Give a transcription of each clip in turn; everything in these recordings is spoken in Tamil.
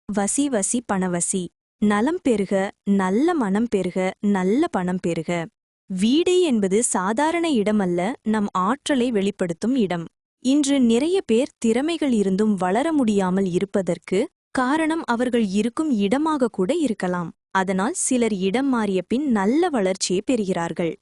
வசி வசி பணவசி. நலம் பெறுக, நல்ல மனம் பெறுக, நல்ல பணம் பெறுக. வீடு என்பது சாதாரண இடமல்ல, நம் ஆற்றலை வெளிப்படுத்தும் இடம். இன்று நிறைய பேர் திறமைகள் இருந்தும் வளர முடியாமல் இருப்பதற்கு காரணம் அவர்கள் இருக்கும் இடமாக கூட இருக்கலாம். அதனால் சிலர் இடம் மாறிய பின் நல்ல வளர்ச்சியை பெறுகிறார்கள்.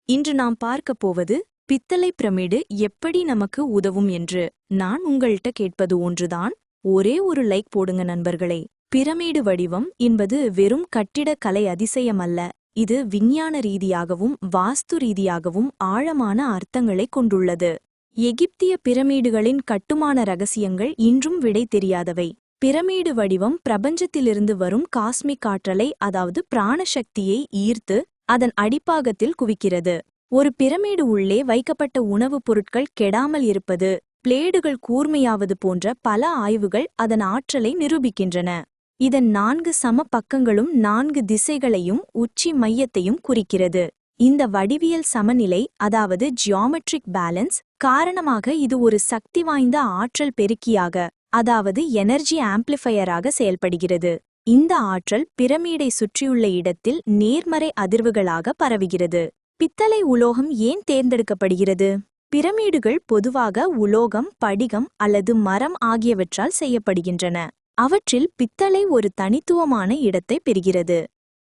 இன்று நாம் பார்க்கப் போவது பித்தளை பிரமிடு எப்படி நமக்கு உதவும் என்று. நான் உங்கள்கிட்ட கேட்பது ஒன்றுதான், ஒரே ஒரு லைக் போடுங்க நண்பர்களே. பிரமிடு வடிவம் என்பது வெறும் கட்டிடக் கலை அதிசயமல்ல, இது விஞ்ஞான ரீதியாகவும் வாஸ்து ரீதியாகவும் ஆழமான அர்த்தங்களை கொண்டுள்ளது. எகிப்திய பிரமிடுகளின் கட்டுமான ரகசியங்கள் இன்றும் விடை தெரியாதவை. பிரமிடு வடிவம் பிரபஞ்சத்திலிருந்து வரும் காஸ்மிக் ஆற்றலை, அதாவது பிராணசக்தியை ஈர்த்து அதன் அடிப்பாகத்தில் குவிக்கிறது. ஒரு பிரமிடு உள்ளே வைக்கப்பட்ட உணவுப் பொருட்கள் கெடாமல் இருப்பது, பிளேடுகள் கூர்மையாவது போன்ற பல ஆய்வுகள் அதன் ஆற்றலை நிரூபிக்கின்றன. இதன் 4 சம பக்கங்களும் 4 திசைகளையும் உச்சி மையத்தையும் குறிக்கிறது. இந்த வடிவியல் சமநிலை, அதாவது ஜியாமெட்ரிக் பேலன்ஸ் காரணமாக இது ஒரு சக்தி வாய்ந்த ஆற்றல் பெருக்கியாக, அதாவது எனர்ஜி ஆம்ப்ளிஃபையராக செயல்படுகிறது. இந்த ஆற்றல் பிரமிடை சுற்றியுள்ள இடத்தில் நேர்மறை அதிர்வுகளாக பரவுகிறது. பித்தளை உலோகம் ஏன் தேர்ந்தெடுக்கப்படுகிறது? பிரமிடுகள் பொதுவாக உலோகம், படிகம் அல்லது மரம் ஆகியவற்றால் செய்யப்படுகின்றன. அவற்றில் பித்தளை ஒரு தனித்துவமான இடத்தை பெறுகிறது.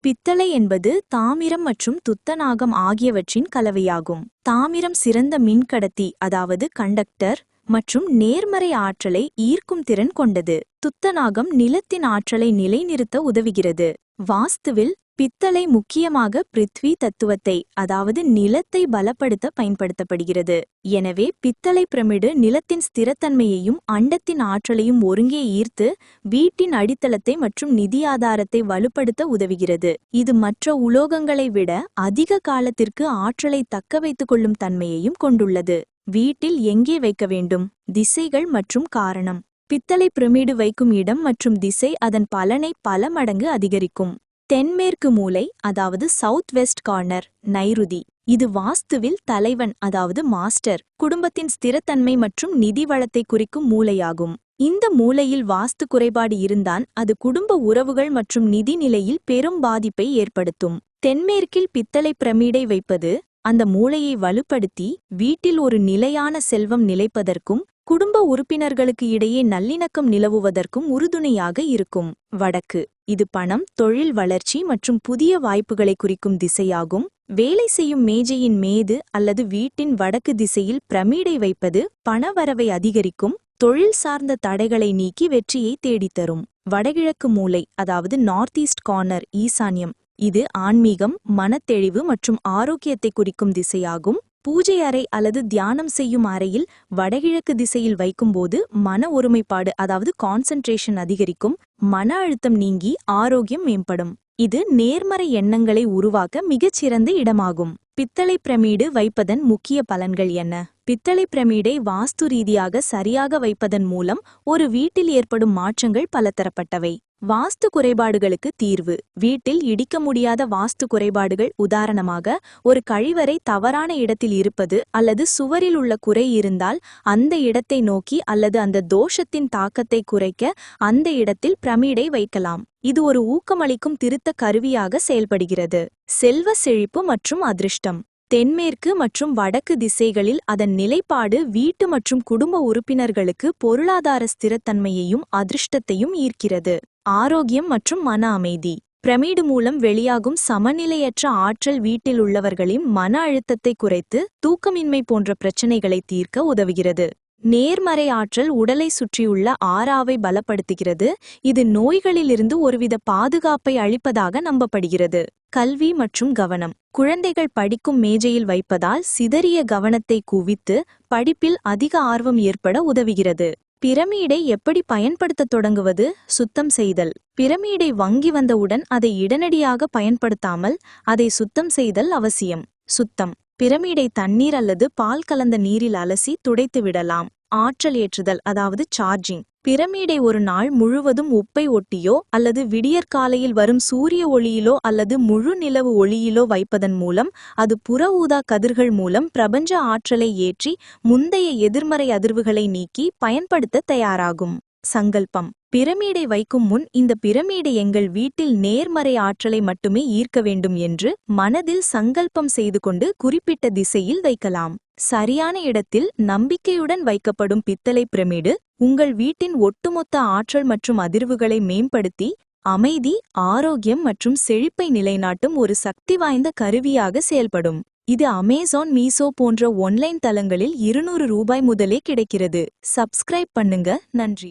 பித்தளை என்பது தாமிரம் மற்றும் துத்தநாகம் ஆகியவற்றின் கலவையாகும். தாமிரம் சிறந்த மின்கடத்தி, அதாவது கண்டக்டர் மற்றும் நேர்மறை ஆற்றலை ஈர்க்கும் திறன் கொண்டது. துத்தநாகம் நிலத்தின் ஆற்றலை நிலைநிறுத்த உதவுகிறது. வாஸ்துவில் பித்தளை முக்கியமாக பிருத்வி தத்துவத்தை, அதாவது நிலத்தை பலப்படுத்த பயன்படுத்தப்படுகிறது. எனவே பித்தளை பிரமிடு நிலத்தின் ஸ்திரத்தன்மையையும் அண்டத்தின் ஆற்றலையும் ஒருங்கே ஈர்த்து வீட்டின் அடித்தளத்தை மற்றும் நிதி ஆதாரத்தை வலுப்படுத்த உதவுகிறது. இது மற்ற உலோகங்களை விட அதிக காலத்திற்கு ஆற்றலை தக்க வைத்துக் கொள்ளும் தன்மையையும் கொண்டுள்ளது. வீட்டில் எங்கே வைக்க வேண்டும்? திசைகள் மற்றும் காரணம். பித்தளை பிரமிடு வைக்கும் இடம் மற்றும் திசை அதன் பலனை பல மடங்கு அதிகரிக்கும். தென்மேற்கு மூலை, அதாவது சவுத் வெஸ்ட் கார்னர், நைருதி. இது வாஸ்துவில் தலைவன், அதாவது மாஸ்டர், குடும்பத்தின் ஸ்திரத்தன்மை மற்றும் நிதி வளத்தை குறிக்கும் மூலையாகும். இந்த மூலையில் வாஸ்து குறைபாடு இருந்தால் அது குடும்ப உறவுகள் மற்றும் நிதி நிலையில் பெரும் பாதிப்பை ஏற்படுத்தும். தென்மேற்கில் பித்தளை பிரமிடை வைப்பது அந்த மூளையை வலுப்படுத்தி வீட்டில் ஒரு நிலையான செல்வம் நிலைப்பதற்கும் குடும்ப உறுப்பினர்களுக்கு இடையே நல்லிணக்கம் நிலவுவதற்கும் உறுதுணையாக இருக்கும். வடக்கு, இது பணம், தொழில் வளர்ச்சி மற்றும் புதிய வாய்ப்புகளை குறிக்கும் திசையாகும். வேலை செய்யும் மேஜையின் மீது அல்லது வீட்டின் வடக்கு திசையில் பிரமிடை வைப்பது பணவரவை அதிகரிக்கும், தொழில் சார்ந்த தடைகளை நீக்கி வெற்றியை தேடித்தரும். வடகிழக்கு மூலை, அதாவது நார்த் ஈஸ்ட் கார்னர், ஈசான்யம். இது ஆன்மீகம், மனத்தெளிவு மற்றும் ஆரோக்கியத்தை குறிக்கும் திசையாகும். பூஜை அறை அல்லது தியானம் செய்யும் அறையில் வடகிழக்கு திசையில் வைக்கும்போது மன ஒருமைப்பாடு, அதாவது கான்சென்ட்ரேஷன் அதிகரிக்கும், மன அழுத்தம் நீங்கி ஆரோக்கியம் மேம்படும். இது நேர்மறை எண்ணங்களை உருவாக்க மிகச்சிறந்த இடமாகும். பித்தளை பிரமிடு வைப்பதன் முக்கிய பலன்கள் என்ன? பித்தளை பிரமிடை வாஸ்து ரீதியாக சரியாக வைப்பதன் மூலம் ஒரு வீட்டில் ஏற்படும் மாற்றங்கள் பலதரப்பட்டவை. வாஸ்து குறைபாடுகளுக்கு தீர்வு. வீட்டில் இடிக்க முடியாத வாஸ்து குறைபாடுகள், உதாரணமாக ஒரு கழிவறை தவறான இடத்தில் இருப்பது அல்லது சுவரில் உள்ள குறை இருந்தால் அந்த இடத்தை நோக்கி அல்லது அந்த தோஷத்தின் தாக்கத்தை குறைக்க அந்த இடத்தில் பிரமிடை வைக்கலாம். இது ஒரு ஊக்கமளிக்கும் திருத்த கருவியாக செயல்படுகிறது. செல்வ செழிப்பு மற்றும் அதிர்ஷ்டம். தென்மேற்கு மற்றும் வடக்கு திசைகளில் அதன் நிலைப்பாடு வீட்டு மற்றும் குடும்ப உறுப்பினர்களுக்கு பொருளாதார ஸ்திரத்தன்மையையும் அதிர்ஷ்டத்தையும் ஈர்க்கிறது. ஆரோக்கியம் மற்றும் மன அமைதி. பிரமிடு மூலம் வெளியாகும் சமநிலையற்ற ஆற்றல் வீட்டில் உள்ளவர்களின் மன அழுத்தத்தை குறைத்து தூக்கமின்மை போன்ற பிரச்சினைகளை தீர்க்க உதவுகிறது. நேர்மறை ஆற்றல் உடலை சுற்றியுள்ள ஆறாவை பலப்படுத்துகிறது. இது நோய்களிலிருந்து ஒருவித பாதுகாப்பை அளிப்பதாக நம்பப்படுகிறது. கல்வி மற்றும் கவனம். குழந்தைகள் படிக்கும் மேஜையில் வைப்பதால் சிதறிய கவனத்தை குவித்து படிப்பில் அதிக ஆர்வம் ஏற்பட உதவுகிறது. பிரமிடை எப்படி பயன்படுத்த தொடங்குவது? சுத்தம் செய்தல். பிரமிடை வாங்கி வந்தவுடன் அதை உடனடியாக பயன்படுத்தாமல் அதை சுத்தம் செய்தல் அவசியம். சுத்தம். பிரமிடை தண்ணீர் அல்லது பால் கலந்த நீரில் அலசி துடைத்து விடலாம். ஆற்றல் ஏற்றுதல், அதாவது சார்ஜிங். பிரமிடை ஒரு நாள் முழுவதும் உப்பை ஒட்டியோ அல்லது விடியற்காலையில் வரும் சூரிய ஒளியிலோ அல்லது முழு நிலவு ஒளியிலோ வைப்பதன் மூலம் அது புற ஊதா கதிர்கள் மூலம் பிரபஞ்ச ஆற்றலை ஏற்றி முந்தைய எதிர்மறை அதிர்வுகளை நீக்கி பயன்படுத்த தயாராகும். சங்கல்பம். பிரமிடை வைக்கும் முன் இந்த பிரமிடு எங்கள் வீட்டில் நேர்மறை ஆற்றலை மட்டுமே ஈர்க்க வேண்டும் என்று மனதில் சங்கல்பம் செய்து கொண்டு குறிப்பிட்ட திசையில் வைக்கலாம். சரியான இடத்தில் நம்பிக்கையுடன் வைக்கப்படும் பித்தளை பிரமிடு உங்கள் வீட்டின் ஒட்டுமொத்த ஆற்றல் மற்றும் அதிர்வுகளை மேம்படுத்தி அமைதி, ஆரோக்கியம் மற்றும் செழிப்பை நிலைநாட்டும் ஒரு சக்தி வாய்ந்த கருவியாக செயல்படும். இது அமேசான், மீசோ போன்ற ஒன்லைன் தளங்களில் 200 ரூபாய் முதலே கிடைக்கிறது. சப்ஸ்கிரைப் பண்ணுங்க. நன்றி.